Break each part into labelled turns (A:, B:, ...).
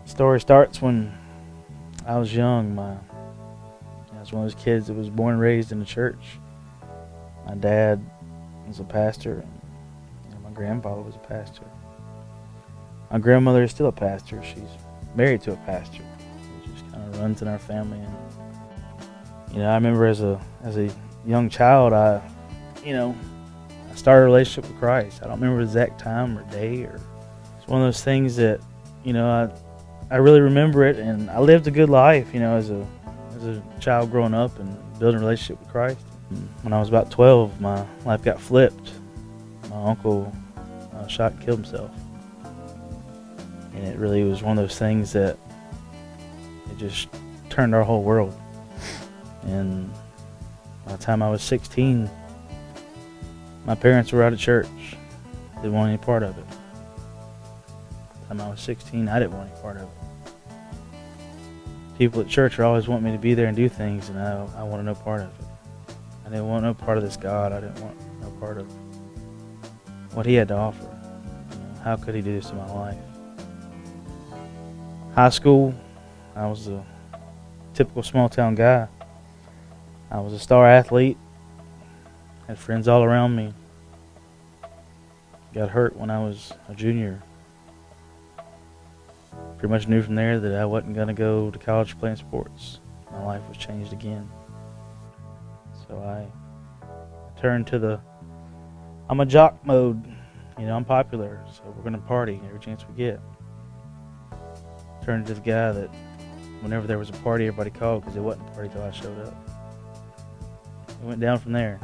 A: Story starts when I was young. I was one of those kids that was born and raised in the church. My dad was a pastor, and my grandfather was a pastor. My grandmother is still a pastor. She's married to a pastor. It just kind of runs in our family. And I remember as a young child, I started a relationship with Christ. I don't remember the exact time or day, or it's one of those things that I really remember it, and I lived a good life, as a child growing up and building a relationship with Christ. When I was about 12, my life got flipped. My uncle shot and killed himself. And it really was one of those things that it just turned our whole world. And by the time I was 16, my parents were out of church. Didn't want any part of it. By the time I was 16, I didn't want any part of it. People at church are always wanting me to be there and do things, and I wanted no part of it. I didn't want no part of this God. I didn't want no part of what He had to offer. How could He do this in my life? High school, I was a typical small town guy. I was a star athlete, had friends all around me. Got hurt when I was a junior. Pretty much knew from there that I wasn't going to go to college playing sports. My life was changed again. So I turned to I'm a jock mode. I'm popular, so we're going to party every chance we get. Turned to the guy that whenever there was a party, everybody called because it wasn't a party till I showed up. It went down from there.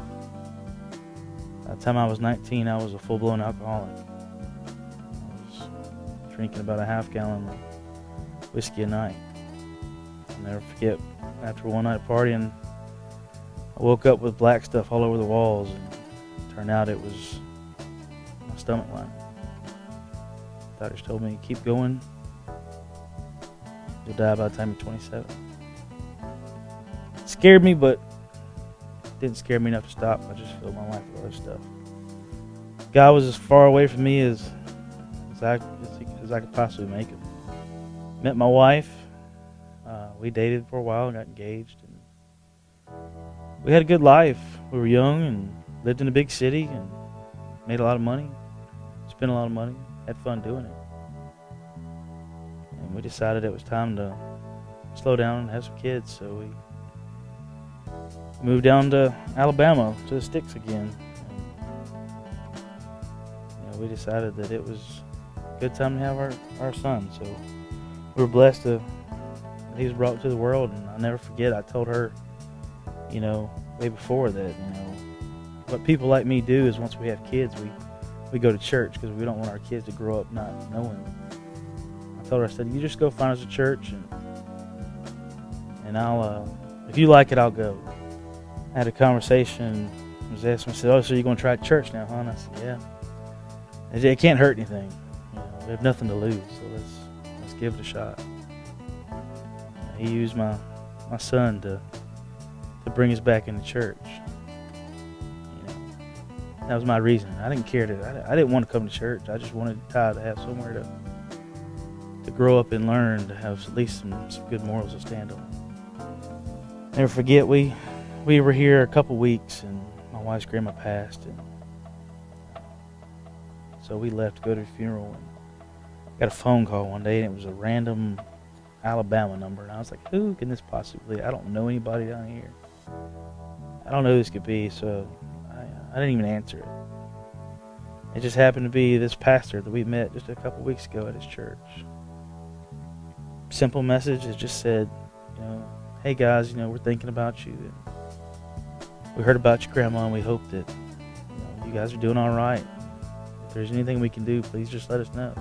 A: By the time I was 19, I was a full-blown alcoholic. I was drinking about a half-gallon of whiskey a night. I'll never forget, after one night partying, I woke up with black stuff all over the walls, and it turned out it was my stomach line. Doctors told me, keep going, you'll die by the time you're 27. It scared me, but didn't scare me enough to stop. I just filled my life with other stuff. God was as far away from me as I could possibly make it. Met my wife. We dated for a while and got engaged. And we had a good life. We were young and lived in a big city and made a lot of money. Spent a lot of money. Had fun doing it. And we decided it was time to slow down and have some kids. So we moved down to Alabama, to the sticks again. And, we decided that it was a good time to have our son. So we were blessed that he was brought to the world. And I'll never forget, I told her, way before that, what people like me do is once we have kids, we go to church because we don't want our kids to grow up not knowing. I told her, I said, you just go find us a church and I'll, if you like it, I'll go. I had a conversation. I was asking, I said, oh, so you're going to try church now, huh? And I said, yeah. It can't hurt anything. We have nothing to lose, so let's give it a shot. He used my son to bring us back into church. That was my reason. I didn't care I didn't want to come to church. I just wanted Ty to have somewhere to grow up and learn, to have at least some good morals to stand on. Never forget, we were here a couple weeks, and my wife's grandma passed, and so we left to go to the funeral. And got a phone call one day, and it was a random Alabama number, and I was like, "Who can this possibly be? I don't know anybody down here. I don't know who this could be." So I didn't even answer it. It just happened to be this pastor that we met just a couple weeks ago at his church. Simple message. It just said, "Hey guys, we're thinking about you. We heard about your grandma, and we hope that you guys are doing all right. If there's anything we can do, please just let us know."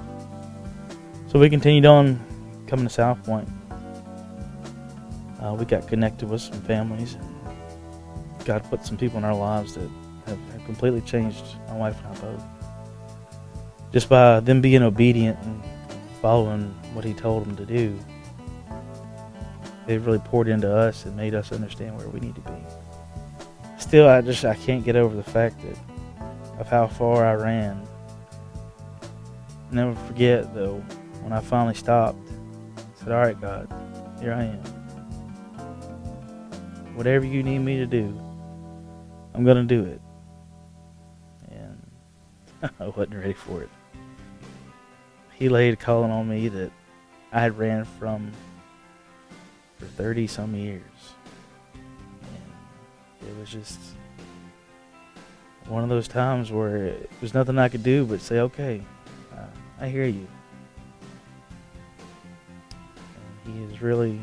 A: So we continued on coming to South Point. We got connected with some families, and God put some people in our lives that have completely changed my wife and I both. Just by them being obedient and following what He told them to do, they've really poured into us and made us understand where we need to be. Still, I can't get over the fact of how far I ran. Never forget, though, when I finally stopped, I said, all right, God, here I am. Whatever you need me to do, I'm going to do it. And I wasn't ready for it. He laid calling on me that I had ran from for 30 some years. And it was just one of those times where there was nothing I could do but say, okay, I hear you. And he has really,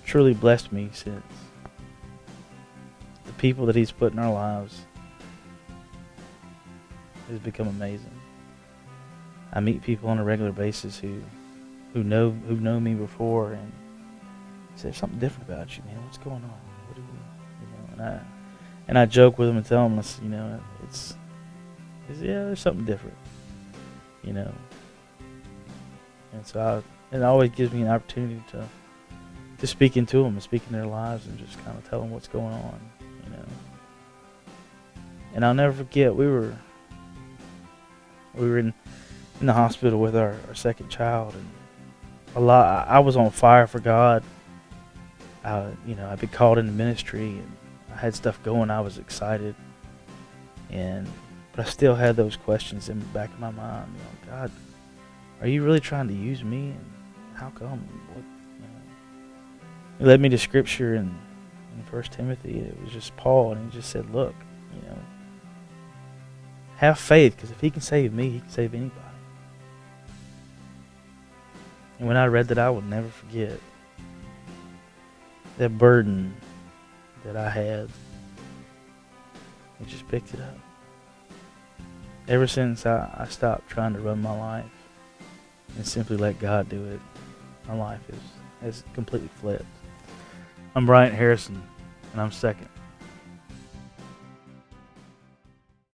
A: truly blessed me since. The people that he's put in our lives has become amazing. I meet people on a regular basis who know me before and say, there's something different about you, man. What's going on? What do you and I joke with them and tell them, it's there's something different, And so it always gives me an opportunity to speak into them and speak in their lives and just kind of tell them what's going on, And I'll never forget, we were in the hospital with our second child, and I was on fire for God. I'd been called into ministry, and I had stuff going. I was excited, but I still had those questions in the back of my mind. God, are you really trying to use me? And how come? He led me to Scripture in 1 Timothy. It was just Paul, and he just said, look, have faith, because if he can save me, he can save anybody. And when I read that, I will never forget that burden that I had. He just picked it up. Ever since I stopped trying to run my life and simply let God do it, my life has completely flipped. I'm Bryant Harrison, and I'm second.